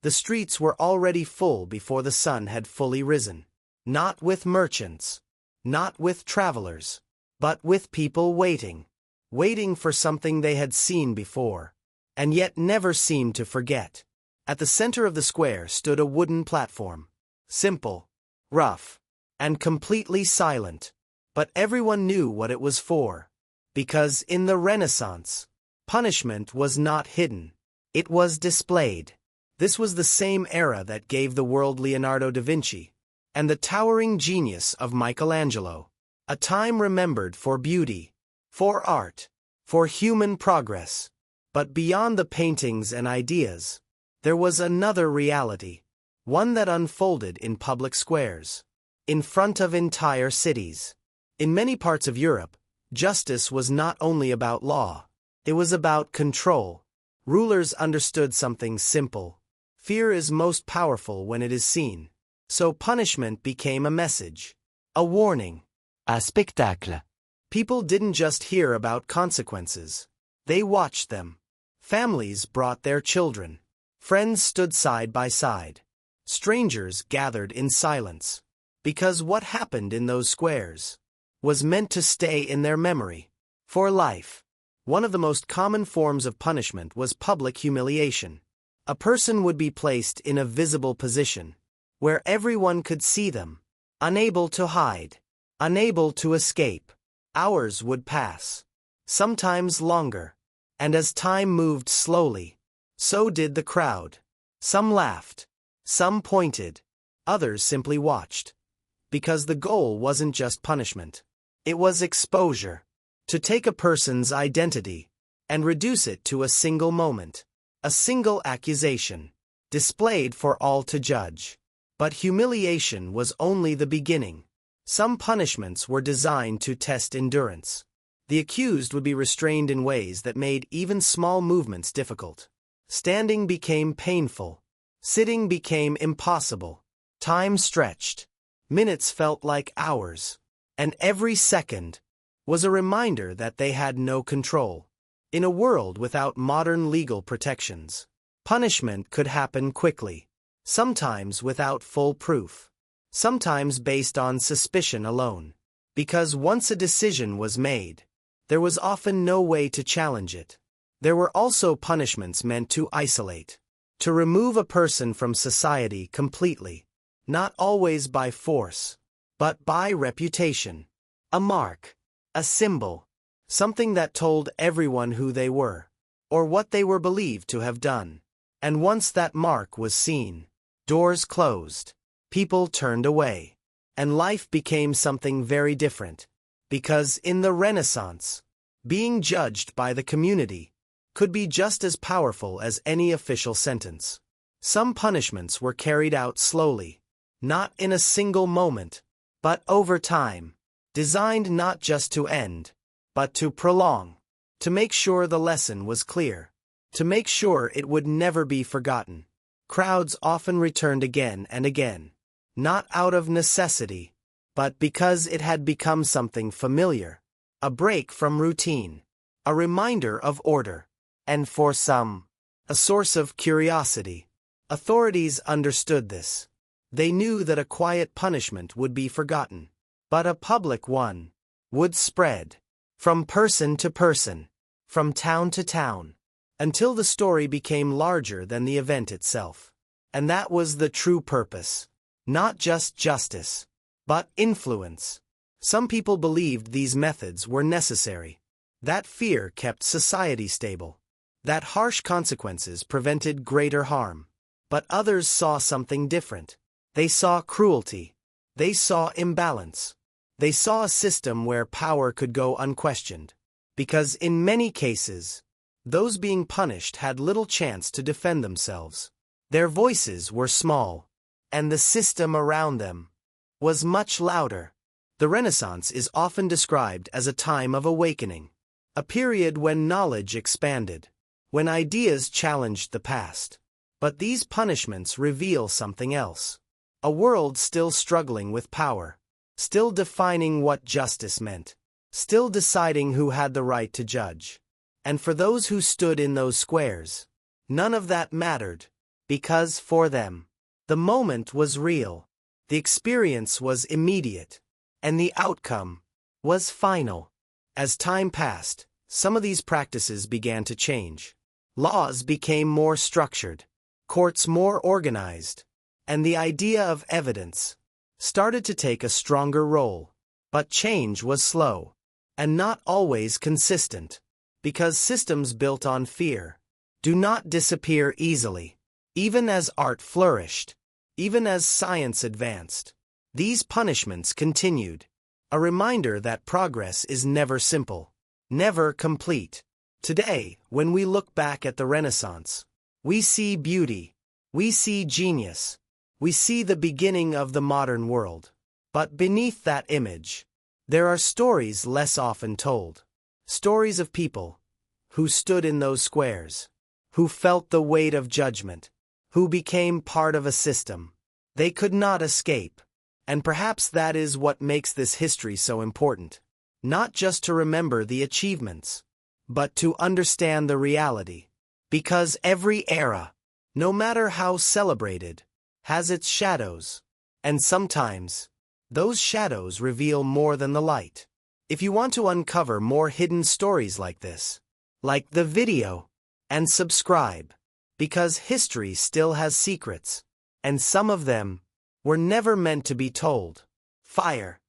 The streets were already full before the sun had fully risen. Not with merchants, not with travelers, but with people waiting. Waiting for something they had seen before, and yet never seemed to forget. At the center of the square stood a wooden platform. Simple, rough, and completely silent. But everyone knew what it was for. Because in the Renaissance, punishment was not hidden. It was displayed. This was the same era that gave the world Leonardo da Vinci, and the towering genius of Michelangelo. A time remembered for beauty, for art, for human progress. But beyond the paintings and ideas, there was another reality. One that unfolded in public squares, in front of entire cities. In many parts of Europe, justice was not only about law, it was about control. Rulers understood something simple. Fear is most powerful when it is seen. So punishment became a message, a warning, un spectacle. People didn't just hear about consequences. They watched them. Families brought their children. Friends stood side by side. Strangers gathered in silence. Because what happened in those squares was meant to stay in their memory for life. One of the most common forms of punishment was public humiliation. A person would be placed in a visible position, where everyone could see them, unable to hide, unable to escape. Hours would pass, sometimes longer, and as time moved slowly, so did the crowd. Some laughed, some pointed, others simply watched. Because the goal wasn't just punishment. It was exposure. To take a person's identity and reduce it to a single moment, a single accusation, displayed for all to judge. But humiliation was only the beginning. Some punishments were designed to test endurance. The accused would be restrained in ways that made even small movements difficult. Standing became painful. Sitting became impossible. Time stretched. Minutes felt like hours. And every second was a reminder that they had no control. In a world without modern legal protections, punishment could happen quickly, sometimes without full proof, sometimes based on suspicion alone. Because once a decision was made, there was often no way to challenge it. There were also punishments meant to isolate, to remove a person from society completely, not always by force, but by reputation. A mark, a symbol, something that told everyone who they were, or what they were believed to have done. And once that mark was seen, doors closed, people turned away, and life became something very different. Because in the Renaissance, being judged by the community could be just as powerful as any official sentence. Some punishments were carried out slowly, not in a single moment, but over time, designed not just to end, but to prolong, to make sure the lesson was clear, to make sure it would never be forgotten. Crowds often returned again and again, not out of necessity, but because it had become something familiar, a break from routine, a reminder of order, and for some, a source of curiosity. Authorities understood this. They knew that a quiet punishment would be forgotten, but a public one would spread, from person to person, from town to town, until the story became larger than the event itself. And that was the true purpose. Not just justice, but influence. Some people believed these methods were necessary. That fear kept society stable. That harsh consequences prevented greater harm. But others saw something different. They saw cruelty. They saw imbalance. They saw a system where power could go unquestioned. Because in many cases, those being punished had little chance to defend themselves. Their voices were small, and the system around them was much louder. The Renaissance is often described as a time of awakening, a period when knowledge expanded, when ideas challenged the past. But these punishments reveal something else. A world still struggling with power, still defining what justice meant, still deciding who had the right to judge. And for those who stood in those squares, none of that mattered. Because for them, the moment was real, the experience was immediate, and the outcome was final. As time passed, some of these practices began to change. Laws became more structured, courts more organized, and the idea of evidence started to take a stronger role. But change was slow, and not always consistent, because systems built on fear do not disappear easily. Even as art flourished, even as science advanced, these punishments continued, a reminder that progress is never simple, never complete. Today, when we look back at the Renaissance, we see beauty, we see genius, we see the beginning of the modern world. But beneath that image, there are stories less often told. Stories of people who stood in those squares, who felt the weight of judgment, who became part of a system they could not escape. And perhaps that is what makes this history so important. Not just to remember the achievements, but to understand the reality. Because every era, no matter how celebrated, has its shadows. And sometimes, those shadows reveal more than the light. If you want to uncover more hidden stories like this, like the video and subscribe, because history still has secrets, and some of them were never meant to be told. Fire.